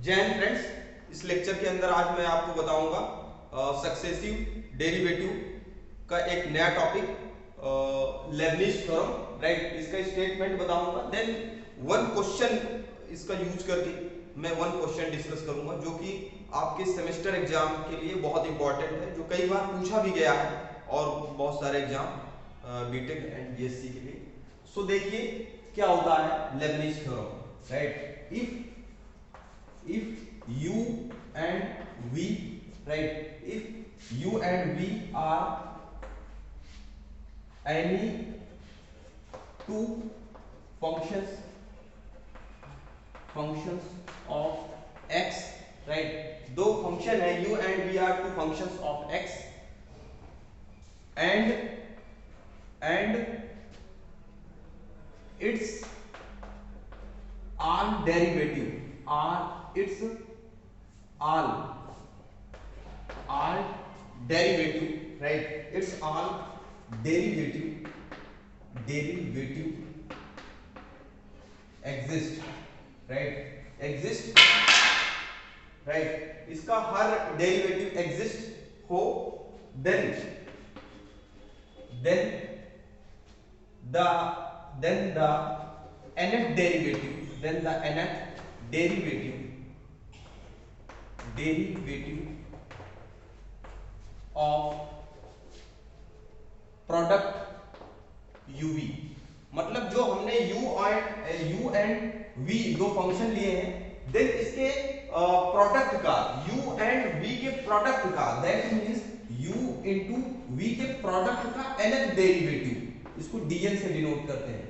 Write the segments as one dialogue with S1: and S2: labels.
S1: जय हिंद फ्रेंड्स। इस लेक्चर के अंदर आज मैं आपको बताऊंगा सक्सेसिव डेरिवेटिव का एक नया टॉपिक लेबनिज थ्योरम। राइट, इसका स्टेटमेंट बताऊंगा। देन वन क्वेश्चन इसका यूज करके मैं वन क्वेश्चन डिस्कस करूंगा जो कि आपके सेमेस्टर एग्जाम के लिए बहुत इंपॉर्टेंट है, जो कई बार पूछा भी गया है और बहुत सारे एग्जाम बीटेक एंड बीएससी के लिए। सो देखिए क्या होता है Lebanese theorem. Right, if u and v, right, if u and v are any two functions of x, right, दो फंक्शन है u and v are two functions of x and its all derivative are its all derivative, right, its all derivative exist, right, exist, right, इसका हर derivative exist हो, then the nth derivative, then the nth derivative of product uv, मतलब जो हमने u and v दो function लिए हैं, then इसके product का u एंड v के प्रोडक्ट का, that means u into v के प्रोडक्ट का nth डेरिवेटिव, इसको dn से डिनोट करते हैं,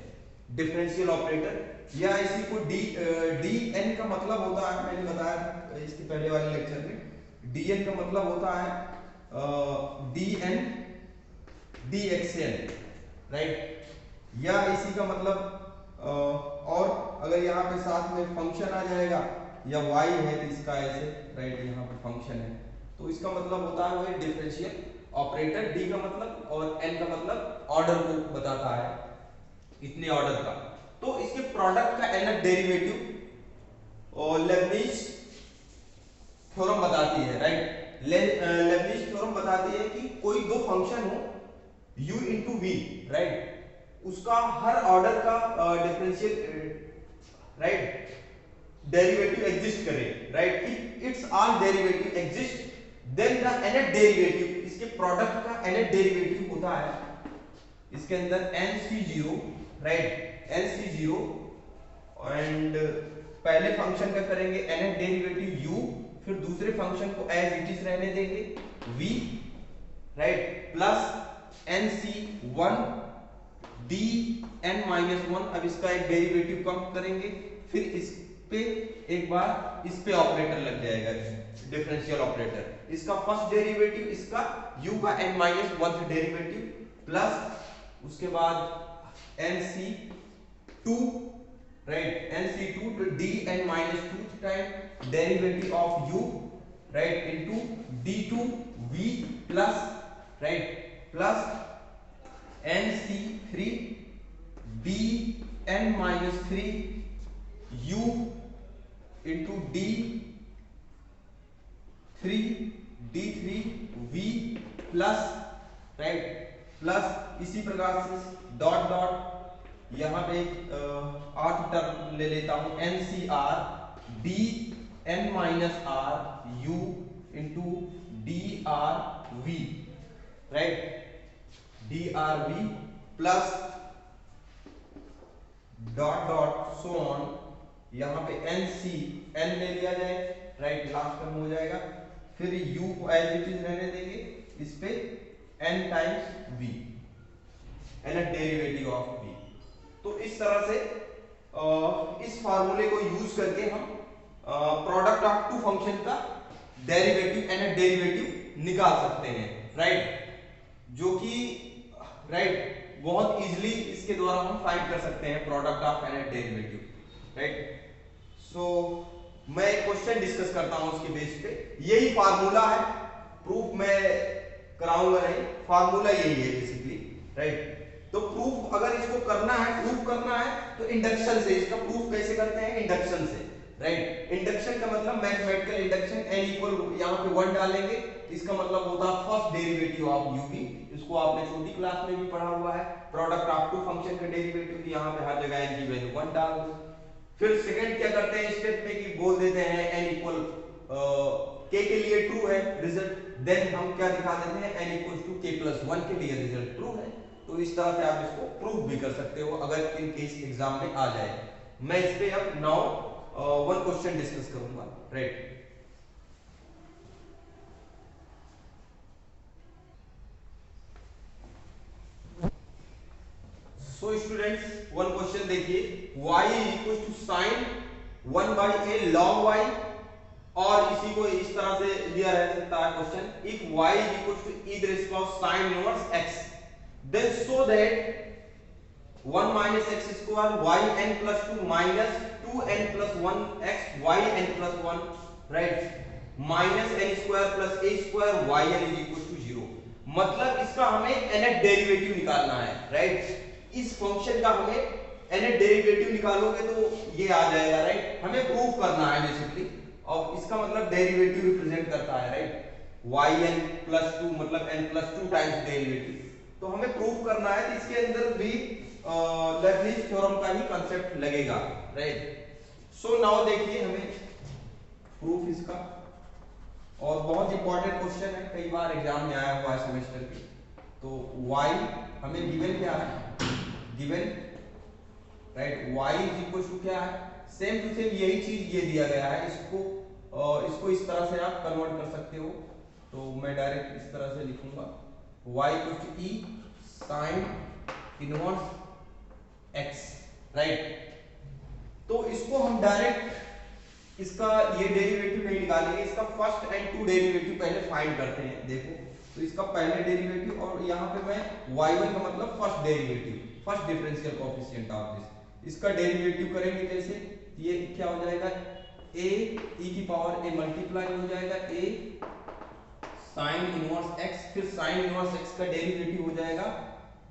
S1: डिफरेंशियल ऑपरेटर, या इसी को dn का मतलब होता है, मैंने बताया इसके पहले वाले लेक्चर में, dn का मतलब होता है dn dxn, राइट, या इसी का मतलब और अगर यहाँ पे साथ में फंक्शन आ जाएगा या y है तो इसका ऐसे, राइट, यहाँ पे फंक्शन है तो इसका मतलब होता है वही डिफरेंशियल ऑपरेटर। d का मतलब और n का मतलब ऑर्डर को बताता है, इतने ऑर्डर का। तो इसके प्रोडक्ट का nth डेरिवेटिव और लेबनिज थ्योरम बताती है, राइट, लेबनिज थ्योरम बताती है कि कोई दो फंक्शन हो u इंटू वी, राइट, उसका हर ऑर्डर का डिफरेंशियल, राइट, डेरिवेटिव एग्जिस्ट करे, right, if it's all derivative exist then the nth derivative, इसके प्रोडक्ट का nth डेरिवेटिव होता है इसके अंदर nc0, राइट, nc0, एंड पहले फंक्शन का करेंगे nth डेरिवेटिव u, फिर दूसरे फंक्शन को एज इट इज रहने देंगे v, right, plus nc1 dn-1, अब इसका एक डेरिवेटिव कम करेंगे, फिर इस पे एक बार इस पे ऑपरेटर लग जाएगा, डिफरेंशियल ऑपरेटर, इसका फर्स्ट डेरिवेटिव, इसका u का n-1 डेरिवेटिव, प्लस उसके बाद nc2, right, nc2 to dn-2 time derivative of u, right, into d2v plus, right, plus nc3 dn-3 u into d3v plus, right, plus इसी प्रकार से dot dot यहाँ पे आठ टर्म ले लेता हूं, ncr dn-r u into drv, right, drv plus dot dot so on, यहां पे n ले लिया जाए, राइट, लास्ट टर्म हो जाएगा, फिर u को एज इट इज रहने देंगे, इस पे n times v, nth derivative of v। तो इस तरह से इस फार्मूले को यूज करके हम प्रोडक्ट ऑफ टू फंक्शन का डेरिवेटिव, nth डेरिवेटिव निकाल सकते हैं, राइट, जो कि, राइट, बहुत इजीली इसके द्वारा हम फाइंड कर सकते हैं product of nth derivative, right. So मैं एक क्वेश्चन डिस्कस करता हूं उसके बेस पे, यही फार्मूला है, प्रूफ मैं कराऊंगा नहीं, फार्मूला यही है बेसिकली, राइट। तो प्रूफ अगर इसको करना है, प्रूफ करना है तो इंडक्शन से, इसका प्रूफ कैसे करते हैं, इंडक्शन से। राइट। इंडक्शन का मतलब मैथमेटिकल इंडक्शन, एन इक्वल यहाँ पे 1 डालेंगे, इसका मतलब होता है फर्स्ट डेरिवेटिव ऑफ यूवी। इसको आपने छोटी क्लास में भी पढ़ा हुआ है, प्रोडक्ट ऑफ टू फंक्शन का डेरिवेटिव। यहाँ पे हर जगह एन की वैल्यू 1 डाल दो। फिर सेकंड क्या करते हैं स्टेप में कि बोल देते हैं एन इक्वल के लिए ट्रू है रिजल्ट, देन हम क्या दिखा देते हैं एन इक्वल टू के प्लस 1 के लिए रिजल्ट ट्रू है। तो इस तरह से आप इसको प्रूव भी कर सकते हो अगर इन केस एग्जाम में आ जाए। मैं इस पे अब नाउ वन क्वेश्चन डिस्कस करूंगा, right. So students one question देखिए, y is equal to sine 1 by a log y, और इसी को इस तरह से दिया रह सकता है question, if y is equal to e the raise of sin inverse x, then so that 1 minus x square y n plus 2 minus 2n plus 1 x y n plus 1, right, minus n square plus a square y n is equal to 0। मतलब इसका हमें nth derivative निकालना है, right. इस function का हमें nth derivative निकालोगे तो ये आ जाएगा, राइट। हमें प्रूव करना है बेसिकली, और इसका मतलब डेरिवेटिव रिप्रेजेंट करता है, राइट। yn plus 2 मतलब n plus 2 टाइम्स डेरिवेटिव, तो हमें प्रूव करना है। तो इसके अंदर भी लेबनिज थ्योरम का ही कांसेप्ट लगेगा, राइट। सो नाउ देखिए हमें प्रूफ इसका, और बहुत इंपॉर्टेंट क्वेश्चन है, कई बार एग्जाम में आया हुआ है सेमेस्टर के। तो y हमें गिवन क्या है, given, right, y is equal to क्या है, सेम टू सेम यही चीज ये दिया गया है। इसको इस तरह से आप कन्वर्ट कर सकते हो। तो मैं डायरेक्ट इस तरह से लिखूंगा y equal to e sine inverse x, right. तो इसको हम डायरेक्ट इसका ये डेरिवेटिव नहीं निकालेंगे, इसका फर्स्ट एंड टू डेरिवेटिव पहले फाइंड करते हैं। देखो तो इसका पहले डेरिवेटिव, और यहाँ पे मैं y1 का मतलब first derivative, first differential coefficient of this, इसका डेरिवेटिव करेंगे कैसे, ये क्या हो जाएगा, a e की पावर a मल्टीप्लाई हो जाएगा a साइन इनवर्स x, फिर साइन इनवर्स x का डेरिवेटिव हो जाएगा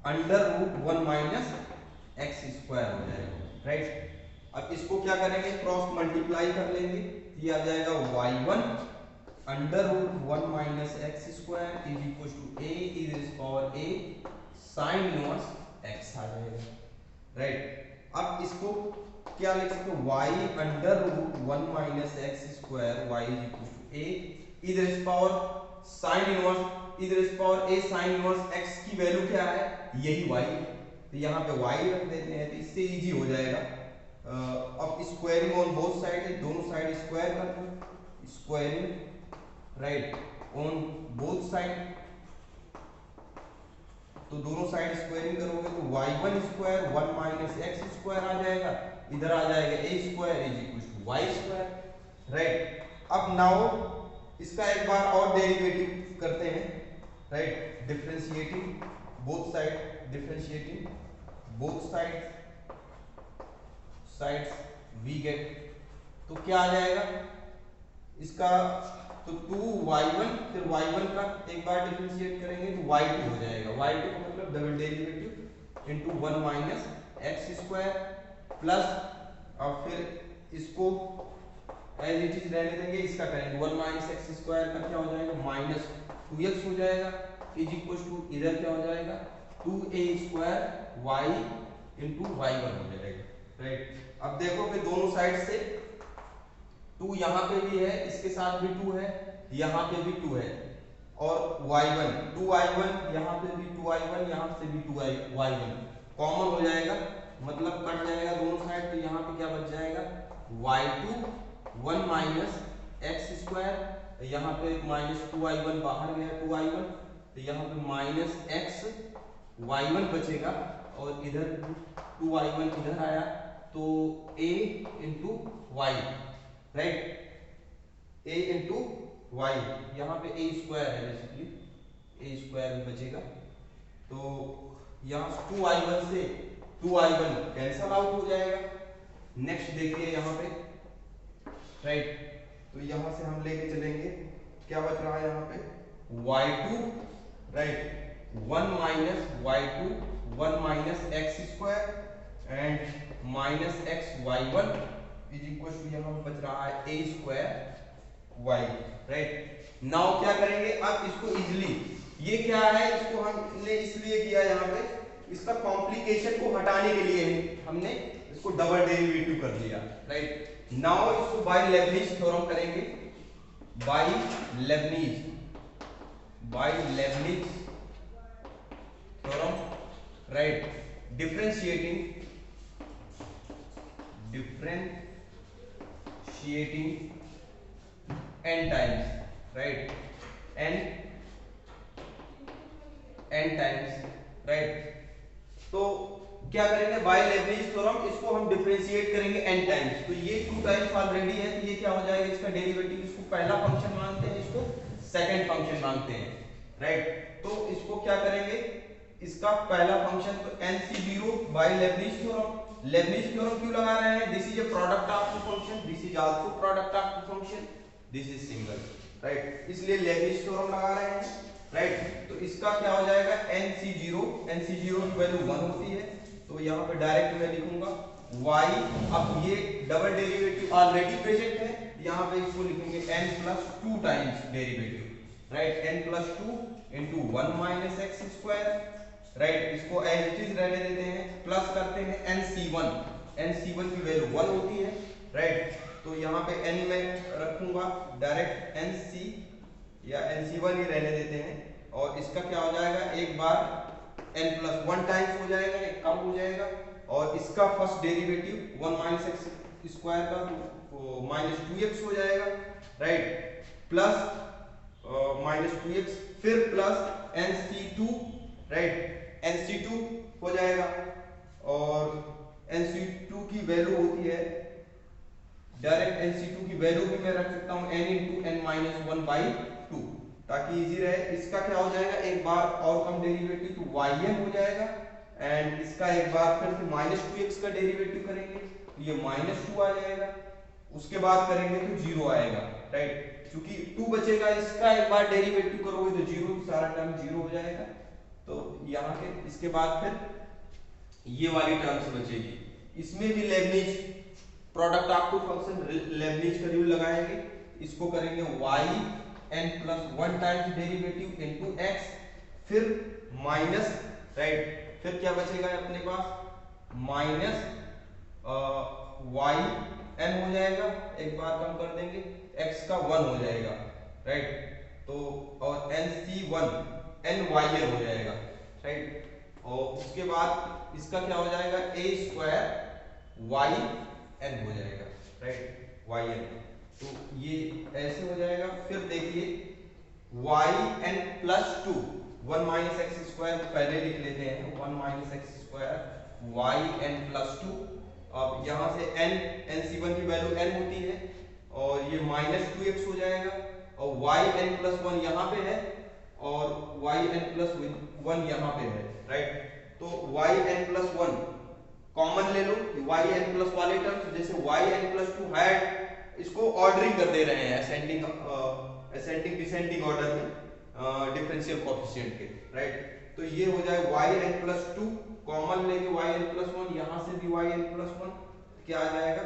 S1: under root 1 minus x square हो जाएगा, राइट। अब इसको क्या करेंगे, क्रॉस मल्टीप्लाई कर लेंगे, ये आ जाएगा y1 under root 1 minus x square is equal to a e raise power a sine inverse x आ जाएगा, राइट। अब इसको क्या लिख सकते हो, y under root 1 minus x square y is equal to a e raise power sine inverse e raise power a sine inverse x की value क्या है, यही y, तो यहाँ पे y रख देते हैं, तो इससे इजी हो जाएगा। अब स्क्वायरिंग ऑन बोथ साइड है, दोनों साइड स्क्वायर कर दो, squaring right on both side, तो दोनों साइड स्क्वायरिंग करोगे तो y1 square 1 minus x square आ जाएगा, इधर आ जाएगा a square is equal to y square, right. अब नाउ इसका एक बार और डेरिवेटिव करते हैं, right, differentiating both side, differentiating both sides we get, तो क्या आ जाएगा इसका, तो 2y1 फिर y1 का एक बार डिफरेंशिएट करेंगे तो y2 हो जाएगा, y2 का मतलब double derivative into 1 minus x square plus, और फिर इसको एज इट इज रहने देंगे, इसका करेंगे 1 माइनस एक्स स्क्वायर का क्या हो जाएगा माइनस 2x हो जाएगा इज इक्वल टू इधर क्या हो जाएगा 2a square y into y1 हो जाएगा, राइट। अब देखो कि दोनों साइड से 2 यहाँ पे भी है, इसके साथ भी 2 है, यहाँ पे भी 2 है, और y1 2y1 यहाँ पे भी 2y1, यहाँ से भी 2y1 कॉमन हो जाएगा, मतलब कट जाएगा दोनों साइड, तो यहाँ पे क्या बच जाएगा y2 1 माइनस एक्स स्क्वायर, यहाँ पे माइनस 2y1 बाहर गया 2y1, तो यहाँ पे माइनस एक्स y1 बचेगा, और इधर 2y1 इधर आया तो a into y, right, a into y, यहाँ पे a स्क्वायर है बेसिकली, a स्क्वायर बचेगा, तो यहाँ 2i1 से 2i1 कैंसल आउट हो जाएगा। नेक्स्ट देखिए यहाँ पे, राइट, तो यहाँ से हम लेके चलेंगे, क्या बच रहा है यहाँ पे y2, right, 1 minus y2 1 minus x square and minus x y1 is equal to यहाँ पे बच रहा है a square y, right. Now क्या करेंगे अब इसको इजिली, ये क्या है इसको हमने इसलिए किया यहाँ पे, इसका कॉम्प्लिकेशन को हटाने के लिए हमने इसको डबल डेरिवेटिव कर दिया, राइट। नाउ इसको बाय लेबनिज थ्योरम करेंगे, by Leibniz theorem, right. Differentiating n times, right, n times, right। तो क्या करेंगे बाय लेबनिज थ्योरम, इसको हम डिफरेंशिएट करेंगे n टाइम्स, तो ये 2 टाइम्स ऑलरेडी है, तो ये क्या हो जाएगा इसका डेरिवेटिव, इसको पहला फंक्शन मानते हैं, इसको सेकंड फंक्शन मानते हैं, राइट। तो इसको क्या करेंगे, इसका पहला फंक्शन तो nc0 by Leibniz theorem, Leibniz theorem क्यों लगा रहे हैं, this is a product of two function, this is also product of two function, this is single, right, इसलिए लेबनिज थ्योरम लगा रहे हैं, राइट। तो इसका क्या हो जाएगा nc0 की वैल्यू 1 होती है, तो यहाँ पे डायरेक्ट मैं लिखूंगा y, अब ये डबल डेरिवेटिव ऑलरेडी प्रेजेंट है, यहाँ पे इसको लिखेंगे n+2 times derivative, right, n+2 into 1 minus x square, right. इसको एज इट इज रहने देते हैं, प्लस करते हैं nc1 की वैल्यू 1 होती है, राइट। तो यहाँ पे n में रखूंगा डायरेक्ट nc या nc1 ही रहने देते हैं, और इसका क्या हो जाएगा एक बार n+1 टाइम्स हो जाएगा, ये कम हो जाएगा, और इसका first derivative 1 minus x square का -2x हो जाएगा, राइट, प्लस -2x, फिर प्लस nc2, राइट, nc2 हो जाएगा, और nc2 की वैल्यू होती है डायरेक्ट nc2 की वैल्यू भी मैं रख सकता हूं n into n-1/2, ताकि इजी रहे। इसका क्या हो जाएगा एक बार और कम डेरिवेटिव तो yn हो जाएगा, एंड इसका एक बार फिर से -2x का डेरिवेटिव करेंगे तो ये -2 आ जाएगा, उसके बाद करेंगे तो 0 आएगा, राइट, क्योंकि 2 बचेगा, इसका एक बार डेरिवेटिव करोगे तो 0, सारा टर्म 0 हो जाएगा, तो यहाँ के इसके बाद फिर ये वाली टर्म्स बचेगी, इसमें भी Leibniz product of two function Leibniz का रूल लगाएंगे, इसको करेंगे yn+1 times derivative into x, फिर माइनस, राइट, फिर क्या बचेगा अपने पास माइनस yn हो जाएगा, एक बार कम कर देंगे, x का 1 हो जाएगा, राइट, तो और nc1 nyn हो जाएगा, राइट, और उसके बाद इसका क्या हो जाएगा a स्क्वायर yn हो जाएगा, राइट, yn, तो ये ऐसे हो जाएगा। फिर देखिए yn+2 1 minus x स्क्वायर पहले लिख लेते हैं, 1 minus x स्क्वायर yn+2, अब यहाँ से nc1 की वैल्यू n होती है, और ये -2x हो जाएगा, और yn+1 यहाँ पे है, और yn+1 यहाँ पे है, राइट, तो yn+1 कॉमन ले लो, yn+ वाले टर्म्स, जैसे yn+2 है, इसको ऑर्डरिंग कर दे रहे हैं असेंडिंग डिसेंडिंग ऑर्डर में डिफरेंशियल कोएफिशिएंट के, राइट, तो ये हो जाए yn+2 कॉमन लेंगे yn+1, यहाँ से भी yn+1 क्या आ जाएगा,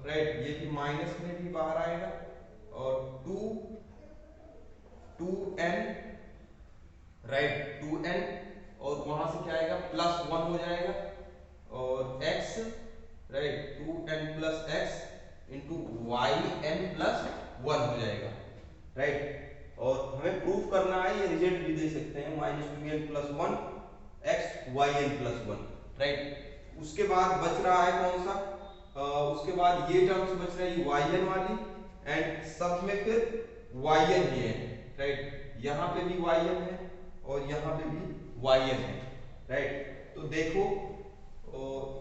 S1: राइट, ये भी माइनस में भी बाहर आएगा, और 2n, राइट, 2n, और वहां से क्या आएगा +1 हो जाएगा, और x, right, 2n+x into yn+1 हो जाएगा, राइट, और हमें प्रूफ करना है, ये रिजल्ट भी दे सकते हैं -2n+1 x yn+1, राइट। उसके बाद बच रहा है कौन सा, उसके बाद ये टर्म्स बच रही है yn वाली, एंड सब में फिर yn ही है, राइट, यहाँ पे भी yn है और यहाँ पे भी yn है, राइट, तो देखो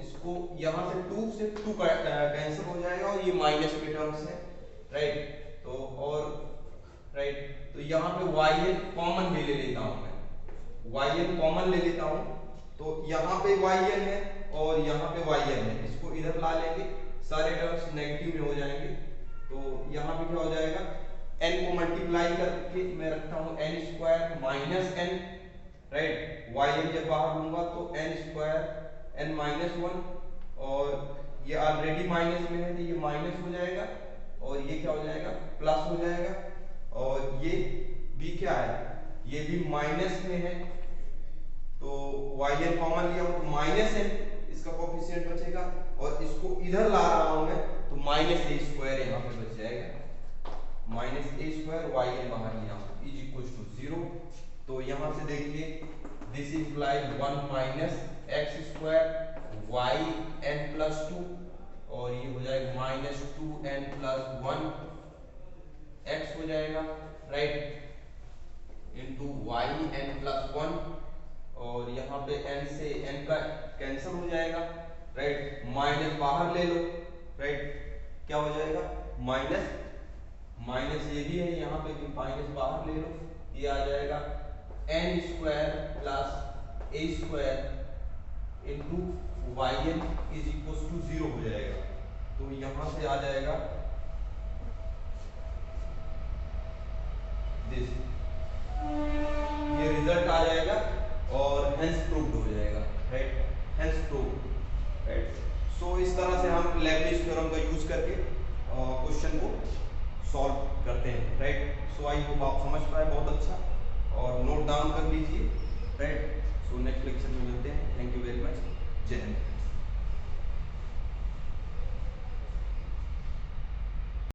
S1: इसको यहाँ से 2 से 2 कैंसिल हो जाएगा, और ये माइनस के टर्म्स है, राइट, तो और राइट, तो यहाँ पे yn कॉमन भी ले लेता हूँ मैं, yn कॉमन ले लेता हूँ, तो यहाँ पे yn है और यहाँ पे yn है, इसको इधर ला लेंगे, सारे टर्म्स नेगेटिव में हो जाएंगे, तो यहाँ पे क्या हो जाएगा n को मल्टीप्लाई करके मैं रखता हूँ n² -n, राइट, yn जब बाहर लूंगा तो n² n-1, और ये ऑलरेडी माइनस में है तो ये माइनस हो जाएगा और ये क्या हो जाएगा प्लस हो जाएगा और ये भी क्या है ये भी माइनस में है तो yn कॉमन लिया हो तो माइनस है इसका कोफिशिएंट बचेगा और इसको इधर ला रहा हूं मैं तो माइनस ए स्क्वायर यहाँ पे बच जाएगा माइनस ए स्क्वायर yn बाहर लिया हूं इज इक्वल टू 0 तो यहाँ से देखिए this implies 1 minus x square y n plus 2 और ये हो जाएगा माइनस 2n प्लस 1 एक्स हो जाएगा right into y n plus 1 और यहाँ पे n से n का कैंसिल हो जाएगा राइट माइनस बाहर ले लो राइट क्या हो जाएगा माइनस माइनस ये भी है यहाँ पे कि माइनस बाहर ले लो ये आ जाएगा n square plus a square into y n is equal to 0 हो जाएगा तो यहाँ से आ जाएगा दिस ये रिजल्ट आ जाएगा और हेंस प्रूव्ड हो जाएगा right hence proved right so इस तरह से हम लेबनिज थ्योरम का यूज करके क्वेश्चन को सॉल्व करते हैं राइट सो आई होप आप समझ पाए बहुत अच्छा और नोट डाउन कर लीजिए